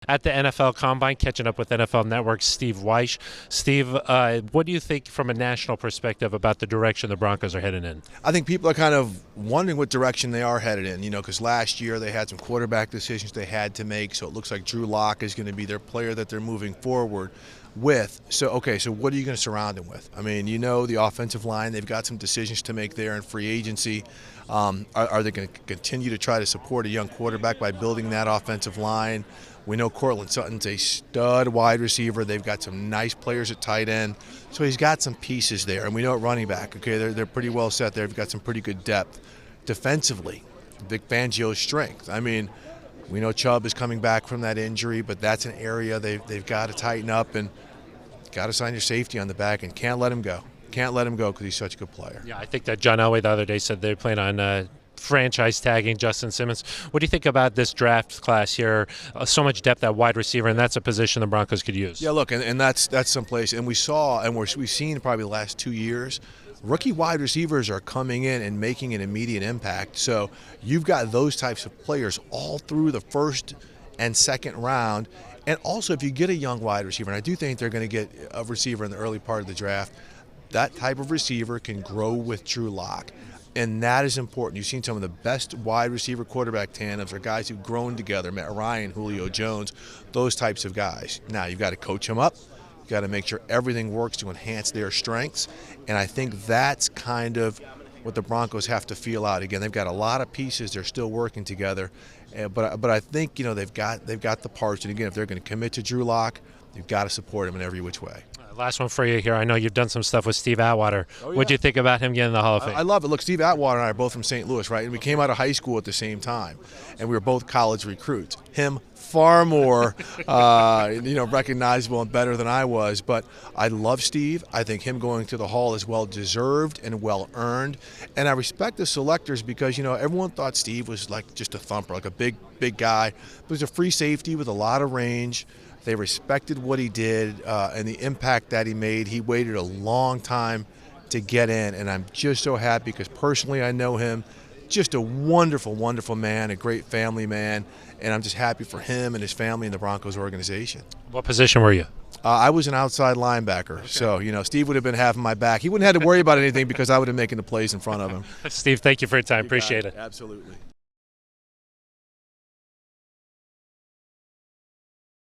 At the NFL Combine, catching up with NFL Network's Steve Wyche. Steve, what do you think from a national perspective about the direction the Broncos are heading in? I think people are kind of wondering what direction they are headed in, because last year they had some quarterback decisions they had to make, so it looks like Drew Lock is going to be their player that they're moving forward with. So what are you going to surround him with? I mean, the offensive line, they've got some decisions to make there in free agency. Are they going to continue to try to support a young quarterback by building that offensive line? We know Courtland Sutton's a stud wide receiver. They've got some nice players at tight end. So he's got some pieces there. And we know at running back, they're pretty well set there. They've got some pretty good depth. Defensively, Vic Fangio's strength. I mean, we know Chubb is coming back from that injury, but that's an area they've got to tighten up and got to sign your safety on the back and can't let him go. Can't let him go because he's such a good player. Yeah, I think that John Elway the other day said they plan on franchise tagging Justin Simmons. What do you think about this draft class here? So much depth at wide receiver, and that's a position the Broncos could use. Yeah, look, and that's someplace, and we've seen probably the last 2 years, rookie wide receivers are coming in and making an immediate impact. So you've got those types of players all through the first and second round. And also, if you get a young wide receiver, and I do think they're going to get a receiver in the early part of the draft, that type of receiver can grow with Drew Lock. And that is important. You've seen some of the best wide receiver quarterback tandems are guys who've grown together, Matt Ryan, Julio Jones, those types of guys. Now, you've got to coach them up. You've got to make sure everything works to enhance their strengths. And I think that's kind of what the Broncos have to feel out. Again, they've got a lot of pieces. They're still working together. But I think, they've got the parts. And again, if they're going to commit to Drew Lock, you've got to support him in every which way. Last one for you here. I know you've done some stuff with Steve Atwater. Oh, yeah. What do you think about him getting in the Hall of Fame? I love it. Look, Steve Atwater and I are both from St. Louis, right? And we came out of high school at the same time, and we were both college recruits. Him far more, recognizable and better than I was. But I love Steve. I think him going to the Hall is well deserved and well earned. And I respect the selectors because everyone thought Steve was like just a thumper, like a big guy. But he was a free safety with a lot of range. They respected what he did and the impact that he made. He waited a long time to get in, and I'm just so happy because personally I know him. Just a wonderful, wonderful man, a great family man, and I'm just happy for him and his family and the Broncos organization. What position were you? I was an outside linebacker, okay. So Steve would have been having my back. He wouldn't have had to worry about anything because I would have been making the plays in front of him. Steve, thank you for your time. Appreciate it. Absolutely.